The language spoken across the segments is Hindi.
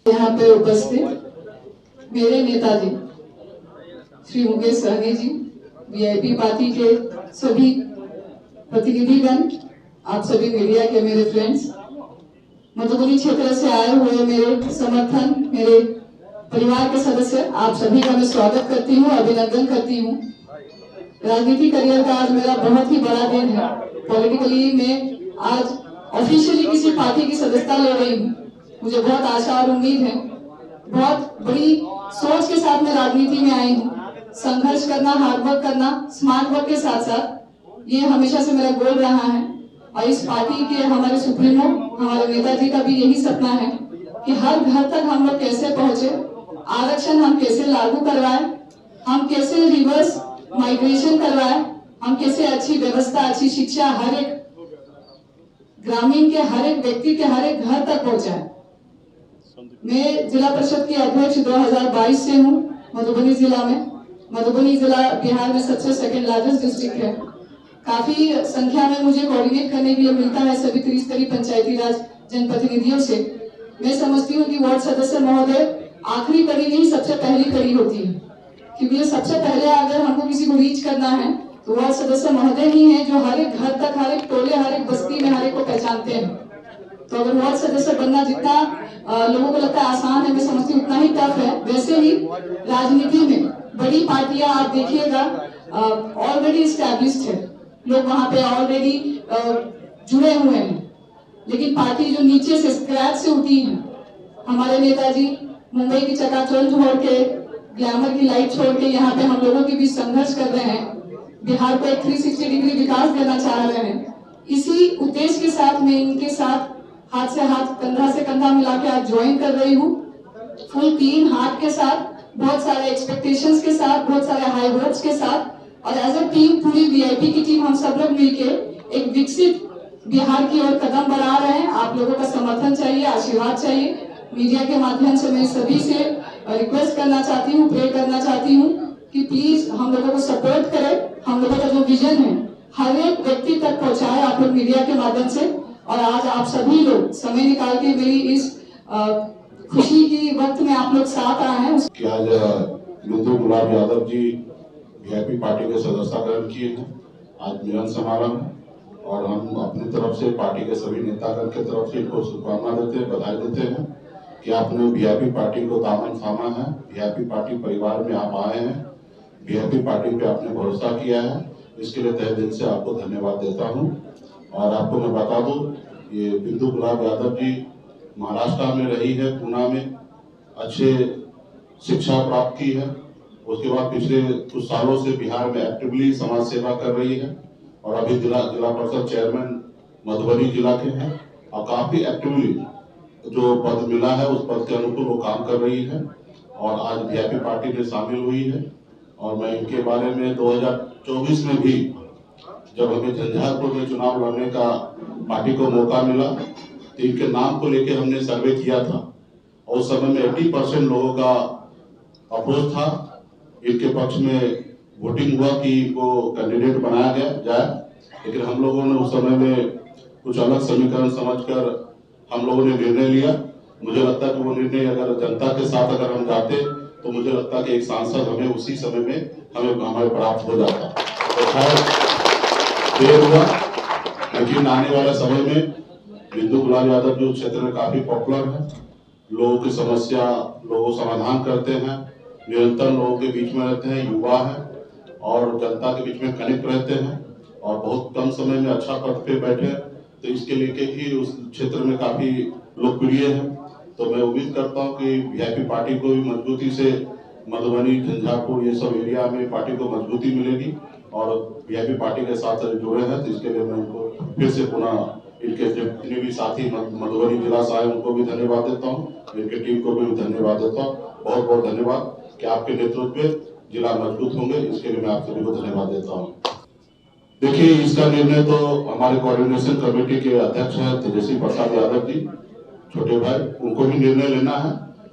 यहाँ पे उपस्थित मेरे नेताजी श्री मुकेश सहनी जी, वीआईपी पार्टी के सभी प्रतिनिधिगण, आप सभी मीडिया के मेरे फ्रेंड्स, मधुबनी क्षेत्र से आए हुए मेरे समर्थन, मेरे परिवार के सदस्य, आप सभी का मैं स्वागत करती हूँ, अभिनंदन करती हूँ। राजनीति करियर का आज मेरा बहुत ही बड़ा दिन है। पॉलिटिकली मैं आज ऑफिशियली किसी पार्टी की सदस्यता ले रही हूँ। मुझे बहुत आशा और उम्मीद है, बहुत बड़ी सोच के साथ मैं राजनीति में आई हूँ। संघर्ष करना, हार्डवर्क करना, स्मार्ट वर्क के साथ साथ ये हमेशा से मेरा गोल रहा है। और इस पार्टी के हमारे सुप्रीमो, हमारे नेताजी का भी यही सपना है कि हर घर तक हम लोग कैसे पहुंचे, आरक्षण हम कैसे लागू करवाए, हम कैसे रिवर्स माइग्रेशन करवाए, हम कैसे अच्छी व्यवस्था, अच्छी शिक्षा हर एक ग्रामीण के, हर एक व्यक्ति के, हर एक घर तक पहुंचाए। मैं जिला परिषद की अध्यक्ष 2022 से हूँ मधुबनी जिला में। मधुबनी जिला बिहार में सबसे सेकंड लार्जेस्ट डिस्ट्रिक्ट है। काफी संख्या में मुझे कोऑर्डिनेट करने के लिए मिलता है सभी त्रिस्तरीय पंचायती राज जनप्रतिनिधियों से। मैं समझती हूँ कि वार्ड सदस्य महोदय आखिरी कड़ी नहीं, सबसे पहली कड़ी होती है, क्योंकि सबसे पहले अगर हमको किसी को रीच करना है तो वार्ड सदस्य महोदय ही है, जो हर एक घर तक, हर एक टोले, हर एक बस्ती में हर एक को पहचानते हैं। तो अगर वार्ड सदस्य बनना जितना लोगों को लगता है आसान है, मैं समझती हूँ उतना ही टफ है। वैसे ही राजनीति में बड़ी पार्टियां आप देखिएगा ऑलरेडी एस्टैब्लिश्ड है, लोग वहां पे ऑलरेडी जुड़े हुए हैं, लेकिन पार्टी जो नीचे से स्क्रैच से उठी है, हमारे नेताजी मुंबई की चकाचौंध छोड़ के, ग्लैमर की लाइट छोड़ के यहाँ पे हम लोगों के बीच संघर्ष कर रहे हैं। बिहार को एक 360 डिग्री विकास देना चाह रहे हैं। इसी उद्देश्य के साथ मैं इनके साथ हाथ से हाथ, कंधा से कंधा मिला के आज ज्वाइन कर रही हूँ, फुल क्लीन हार्ट के साथ, बहुत सारे एक्सपेक्टेशंस के साथ, बहुत सारे हाई होप्स के साथ, और एज अ टीम, पूरी वीआईपी की टीम, हम सब लोग मिलके एक विकसित बिहार की ओर कदम बढ़ा रहे हैं। आप लोगों का समर्थन चाहिए, आशीर्वाद चाहिए। मीडिया के माध्यम से मैं सभी से रिक्वेस्ट करना चाहती हूँ, प्रे करना चाहती हूँ कि प्लीज हम लोगों को सपोर्ट करें। हम लोगों का जो विजन है हर एक व्यक्ति तक पहुँचाए आप लोग मीडिया के माध्यम से। और आज आप सभी लोग समय निकाल के मेरी इस खुशी की वक्त में आप लोग साथ आए हैं। आज बिंदु गुलाब यादव जी वीआईपी पार्टी के सदस्यता ग्रहण किए हैं। आज मिलन समारोह है और हम अपनी तरफ से, पार्टी के सभी नेतागण की तरफ से इनको शुभकामना देते हैं, बधाई देते हैं कि आपने वीआईपी पार्टी को दामन थामा है। वीआईपी पार्टी परिवार में आप आए हैं, वीआईपी पार्टी पे आपने भरोसा किया है, इसके लिए तहे दिल से आपको धन्यवाद देता हूँ। और आपको मैं बता दूं, ये बिंदु गुलाब यादव जी महाराष्ट्र में रही है, पूना में अच्छे शिक्षा प्राप्त की है। उसके बाद पिछले कुछ सालों से बिहार में एक्टिवली समाज सेवा कर रही है और अभी जिला परिषद चेयरमैन मधुबनी जिला के हैं और काफी एक्टिवली जो पद मिला है उस पद के अनुकूल वो काम कर रही है और आज वीआईपी पार्टी में शामिल हुई है। और मैं इनके बारे में 2024 में भी जब हमें झंझारपुर में चुनाव लड़ने का पार्टी को मौका मिला तो इनके नाम को लेकर हमने सर्वे किया था और उस समय में 80% लोगों का अप्रोच था, इनके पक्ष में वोटिंग हुआ कि इनको कैंडिडेट बनाया जाए। लेकिन हम लोगों ने उस समय में कुछ अलग समीकरण समझकर हम लोगों ने निर्णय लिया। मुझे लगता है कि वो निर्णय अगर जनता के साथ अगर हम जाते तो मुझे लगता है कि एक सांसद हमें उसी समय में हमें प्राप्त हो जाता। तो खैर देर हुआ, लेकिन आने वाले समय में बिंदु गुलाब यादव जो क्षेत्र में काफी पॉपुलर है, लोगों की समस्या लोगों समाधान करते हैं, निरंतर लोगों के बीच में रहते हैं, युवा है और जनता के बीच में कनेक्ट रहते हैं और बहुत कम समय में अच्छा पद पे बैठे, तो इसके लेके ही उस क्षेत्र में काफी लोकप्रिय है। तो मैं उम्मीद करता हूं कि वीआईपी पार्टी को भी मजबूती से मधुबनी, झंझारपुर ये सब एरिया में पार्टी को मजबूती मिलेगी और वीआईपी पार्टी के साथ जुड़े हैं। तो इसके लिए मैं उनको फिर से पुनः इनके जितने भी साथी मधुबनी जिला से आए उनको भी धन्यवाद देता हूँ, इनके टीम को भी धन्यवाद देता हूँ। बहुत बहुत धन्यवाद कि आपके नेतृत्व में जिला मजबूत होंगे, इसके लिए मैं आप सभी को धन्यवाद देता हूँ। देखिए, इसका निर्णय तो हमारे कोऑर्डिनेशन कमेटी के अध्यक्ष हैं तेजस्वी प्रसाद यादव जी, छोटे भाई, उनको भी निर्णय लेना है।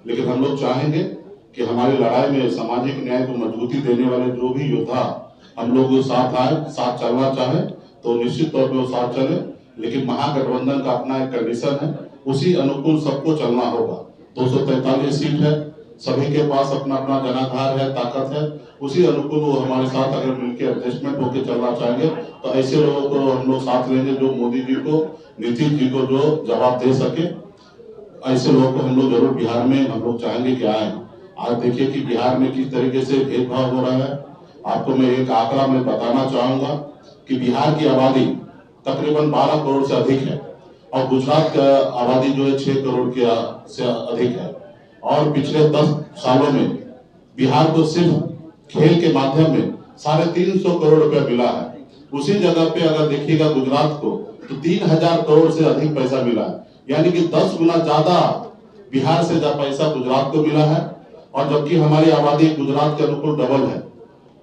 लेकिन हम लोग चाहेंगे कि हमारी लड़ाई में सामाजिक न्याय को मजबूती देने वाले जो भी योद्धा हम लोग साथ आए, साथ चलना चाहे तो निश्चित तौर पे वो साथ चले, लेकिन महागठबंधन का अपना एक कंडीशन है, उसी अनुकूल सबको चलना होगा। 243 सीट है, सभी के पास अपना अपना जनाधार है, ताकत है, उसी अनुकूल वो हमारे साथ अगर मिलकर एडजस्टमेंट होकर चलना चाहेंगे तो ऐसे लोगों को हम लोग साथ लेंगे जो मोदी जी को, नीतीश जी को जो जवाब दे सके। ऐसे लोगों को हम लोग जरूर बिहार में हम लोग चाहेंगे कि आए। आज देखिए कि बिहार में किस तरीके से भेदभाव हो रहा है। आपको मैं एक आंकड़ा में बताना चाहूंगा कि बिहार की आबादी तकरीबन 12 करोड़ से अधिक है और गुजरात का आबादी जो है 6 करोड़ के से अधिक है। और पिछले 10 सालों में बिहार को सिर्फ खेल के माध्यम में 350 करोड़ रुपया मिला है। उसी जगह पे अगर देखिएगा गुजरात को तो 3000 करोड़ से अधिक पैसा मिला है, यानी कि 10 गुना ज्यादा बिहार से ज्यादा पैसा गुजरात को मिला है। और जबकि हमारी आबादी गुजरात के अनुकूल डबल है।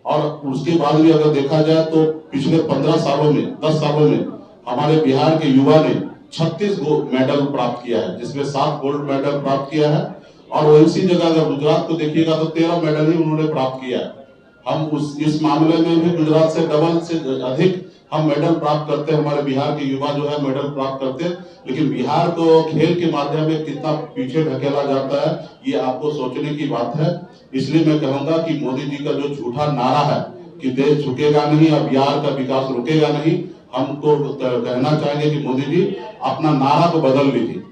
और उसके बाद भी अगर देखा जाए तो पिछले 15 सालों में, 10 सालों में हमारे बिहार के युवा ने 36 मेडल प्राप्त किया है, जिसमें 7 गोल्ड मेडल प्राप्त किया है। और इसी जगह अगर गुजरात को देखिएगा तो 13 मेडल ही उन्होंने प्राप्त किया है। हम इस मामले में भी गुजरात से डबल से अधिक हम मेडल प्राप्त करते हैं। हमारे बिहार के युवा जो है मेडल प्राप्त करते हैं, लेकिन बिहार को खेल के माध्यम में कितना पीछे ढकेला जाता है ये आपको सोचने की बात है। इसलिए मैं कहूंगा कि मोदी जी का जो झूठा नारा है कि देश झुकेगा नहीं और बिहार का विकास रुकेगा नहीं, हमको कहना चाहेंगे कि मोदी जी अपना नारा को बदल लीजिए,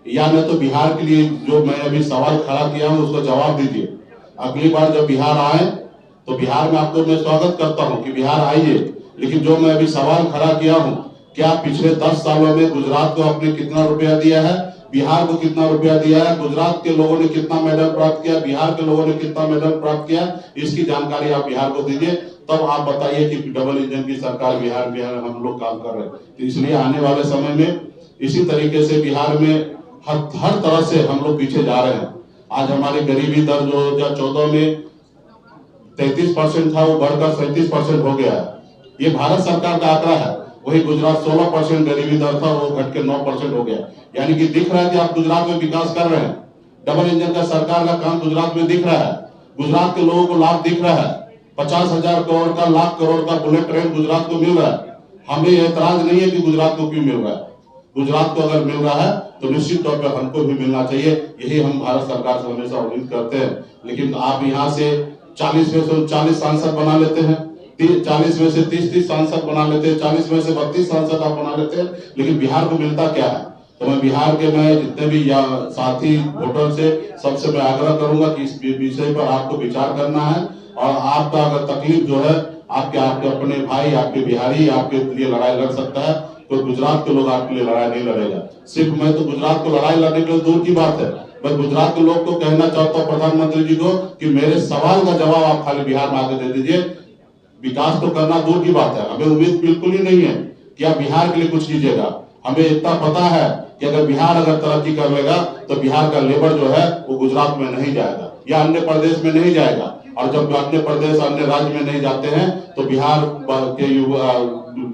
या नहीं तो बिहार के लिए जो मैं अभी सवाल खड़ा किया हूँ उसको जवाब दीजिए। अगली बार जब बिहार आए तो बिहार में आपको मैं स्वागत करता हूँ कि बिहार आइए, लेकिन जो मैं अभी सवाल खड़ा किया हूँ, क्या पिछले 10 सालों में गुजरात को आपने कितना रुपया दिया है, बिहार को कितना रुपया दिया है, गुजरात के लोगों ने कितना मेडल प्राप्त किया, बिहार के लोगों ने कितना मेडल प्राप्त किया, इसकी जानकारी आप बिहार को दीजिए। तब आप बताइए कि डबल इंजन की सरकार बिहार हम लोग काम कर रहे हैं। तो इसलिए आने वाले समय में इसी तरीके से बिहार में हर तरह से हम लोग पीछे जा रहे हैं। आज हमारी गरीबी दर जो 2014 में 33% था वो बढ़कर 37% हो गया है। ये भारत सरकार का आंकड़ा है। वही गुजरात 16% गरीबी दर था, वो घट के 9% हो गया। यानी कि दिख रहा है कि आप गुजरात में विकास कर रहे हैं। डबल इंजन का सरकार का काम गुजरात में दिख रहा है, गुजरात के लोगों को लाभ दिख रहा है। 50,000 करोड़ का, लाख करोड़ का बुलेट ट्रेन गुजरात को मिल रहा है। हमें एतराज नहीं है कि गुजरात को क्यों मिल रहा है। गुजरात को अगर मिल रहा है तो निश्चित तौर पर हमको भी मिलना चाहिए। यही हम भारत सरकार से हमेशा उम्मीद करते हैं। लेकिन आप यहाँ से 40 में से 40 सांसद बना लेते हैं, 40 में से 30 सांसद बना लेते हैं, 40 में से 32 सांसद आप बना लेते हैं, लेकिन बिहार को मिलता क्या है। तो मैं बिहार के जितने भी साथी वोटर से सबसे मैं आग्रह करूंगा कि इस विषय पर आपको विचार करना है। और आपका अगर तकलीफ जो है, आपके अपने भाई, आपके बिहारी आपके लिए लड़ाई लड़ सकता है, तो गुजरात के लोग आपके लिए लड़ाई नहीं लड़ेगा। सिर्फ मैं तो गुजरात को लड़ाई लड़ने के लिए दूर की बात है, मैं गुजरात के लोग को कहना चाहता हूँ, प्रधानमंत्री जी को, कि मेरे सवाल का जवाब आप खाली बिहार में आके दे दीजिए। विकास तो करना दूर की बात है, हमें उम्मीद बिल्कुल ही नहीं है कि आप बिहार के लिए कुछ कीजिएगा। हमें इतना पता है कि अगर बिहार तरक्की कर लेगा तो बिहार का लेबर जो है वो गुजरात में नहीं जाएगा या अन्य प्रदेश में नहीं जाएगा। और जब अन्य प्रदेश, अन्य राज्य में नहीं जाते हैं तो बिहार के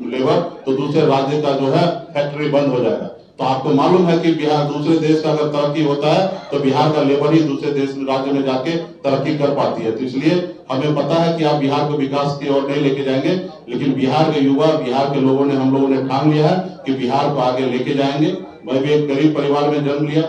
लेबर तो दूसरे राज्य का जो है फैक्ट्री बंद हो जाएगा। तो आपको मालूम है कि बिहार दूसरे देश का अगर तरक्की होता है तो बिहार का लेबर ही दूसरे देश राज्य में जाके तरक्की कर पाती है। तो इसलिए हमें पता है कि आप बिहार को विकास की ओर नहीं लेके जाएंगे, लेकिन बिहार के युवा, बिहार के लोगों ने, हम लोगों ने ठान लिया है कि बिहार को आगे लेके जाएंगे। मैं भी एक गरीब परिवार में जन्म लिया।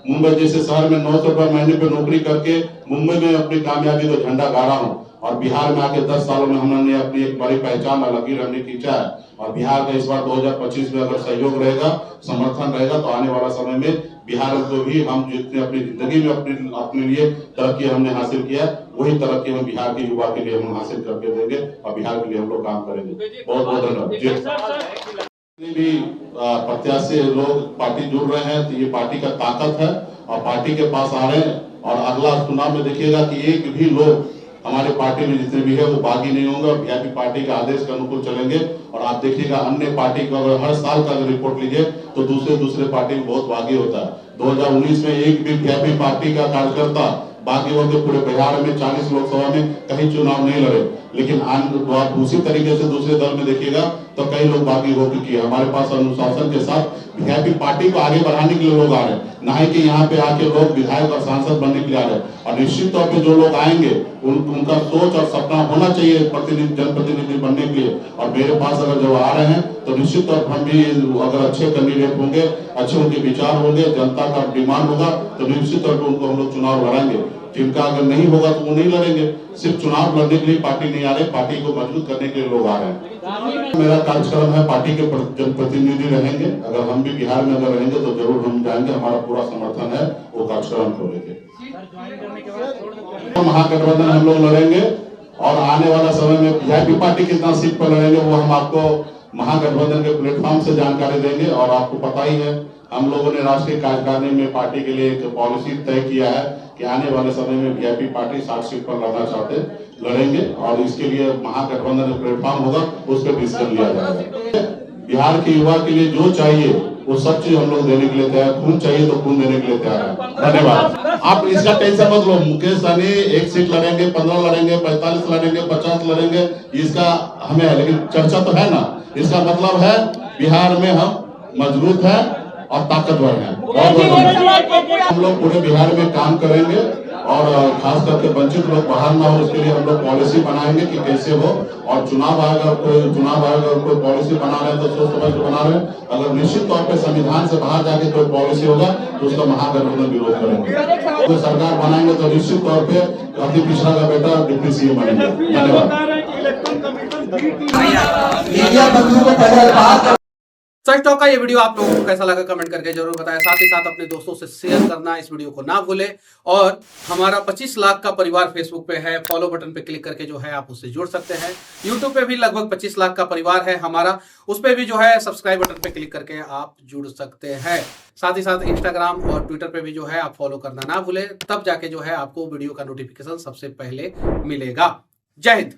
मुंबई जैसे शहर में 900 रुपए महीने पे नौकरी करके मुंबई में अपनी कामयाबी को झंडा गाड़ा हूँ। और बिहार में आके 10 सालों में हमने अपनी एक बड़ी पहचान लकीर हमने खींचा है। और बिहार का इस बार 2025 में अगर सहयोग रहेगा, समर्थन रहेगा, तो आने वाला समय में बिहार को भी हम जितने अपनी जिंदगी में अपने लिए तरक्की हमने हासिल किया, वही तरक्की हम बिहार के युवा के लिए हम हासिल करके देंगे और बिहार के लिए हम लोग काम करेंगे। बहुत बहुत धन्यवाद। भी प्रत्याशी लोग पार्टी जुड़ रहे हैं तो ये पार्टी का ताकत है और पार्टी के पास आ रहे हैं। और अगला चुनाव में देखिएगा कि एक भी लोग हमारे पार्टी में जितने भी है वो बागी नहीं होंगे और वीआईपी पार्टी के आदेश के अनुकूल चलेंगे। और आप देखिएगा अन्य पार्टी को अगर हर साल का अगर रिपोर्ट लीजिए तो दूसरे पार्टी में बहुत बागी होता है। 2019 में एक भी वीआईपी पार्टी का कार्यकर्ता बागी होकर पूरे बिहार में 40 लोकसभा में कहीं चुनाव नहीं लड़े। लेकिन तो आप उसी तरीके से दूसरे दल में देखिएगा तो कई लोग बागी हो चुकी है। हमारे पास अनुशासन के साथ वीआईपी पार्टी को आगे बढ़ाने के लिए लोग आ रहे हैं, ना ही कि यहाँ पे आके लोग विधायक और सांसद बनने के लिए आ रहे हैं। और निश्चित तौर पे जो लोग आएंगे उनका सोच और सपना होना चाहिए जनप्रतिनिधि बनने के लिए। और मेरे पास अगर जब आ रहे हैं तो निश्चित तौर पर हम भी अगर अच्छे कैंडिडेट होंगे, अच्छे उनके विचार होंगे, जनता का डिमांड होगा तो निश्चित तौर पर उनको हम लोग चुनाव लड़ाएंगे। जिनका अगर नहीं होगा तो वो नहीं लड़ेंगे। सिर्फ चुनाव लड़ने के लिए पार्टी नहीं आ रही, पार्टी को मजबूत करने के लिए लोग आ रहे हैं। मेरा कार्यक्रम है, पार्टी के जनप्रतिनिधि रहेंगे। अगर हम भी बिहार में अगर रहेंगे तो जरूर हम जाएंगे, हमारा पूरा समर्थन है वो कार्यक्रम को लेकर। महागठबंधन हम लोग लड़ेंगे और आने वाला समय में वीआईपी पार्टी कितना सीट पर लड़ेंगे वो हम आपको महागठबंधन के प्लेटफॉर्म से जानकारी देंगे। और आपको पता ही है हम लोगों ने राष्ट्रीय कार्यकारिणी में पार्टी के लिए एक पॉलिसी तय किया है कि आने वाले समय में वीआईपी पार्टी 60 सीट पर लड़ना चाहते लड़ेंगे और इसके लिए महागठबंधन का प्लेटफॉर्म होगा, उस पर डिसीजन लिया जाएगा। बिहार के युवा के लिए जो चाहिए वो सब चीज हम लोग देने के लिए तैयार, खून चाहिए तो खून देने के लिए तैयार है। धन्यवाद। आप इसका टेंशन मत लो, मुकेश सहनी 1 सीट लड़ेंगे, 15 लड़ेंगे, 45 लड़ेंगे, 50 लड़ेंगे, इसका हमें है, लेकिन चर्चा तो है ना। इसका मतलब है बिहार में हम मजबूत है और ताकतवर है। हम लोग पूरे बिहार में काम करेंगे और खास करके वंचित लोग बाहर ना हो, इसके लिए हम लोग पॉलिसी बनाएंगे कि कैसे हो। और चुनाव आयोग अगर कोई पॉलिसी बना रहे हैं तो सोच समझ के बना रहे हैं। अगर निश्चित तौर पे संविधान से बाहर जाके कोई पॉलिसी होगा तो उसका महागठबंधन विरोध करेंगे। तो सरकार बनाएंगे तो निश्चित तौर पे अति पिछड़ा का बेटा डिप्टी सीएम बनेंगे। धन्यवाद। सच टॉक का ये वीडियो आप लोगों को कैसा लगा कमेंट करके जरूर बताएं। साथ ही साथ अपने दोस्तों से शेयर करना इस वीडियो को ना भूलें। और हमारा 25 लाख का परिवार फेसबुक पे है, फॉलो बटन पे क्लिक करके जो है आप उससे जुड़ सकते हैं। यूट्यूब पे भी लगभग 25 लाख का परिवार है हमारा, उस पे भी जो है सब्सक्राइब बटन पे क्लिक करके आप जुड़ सकते हैं। साथ ही साथ इंस्टाग्राम और ट्विटर पे भी जो है आप फॉलो करना ना भूलें, तब जाके जो है आपको वीडियो का नोटिफिकेशन सबसे पहले मिलेगा। जय हिंद।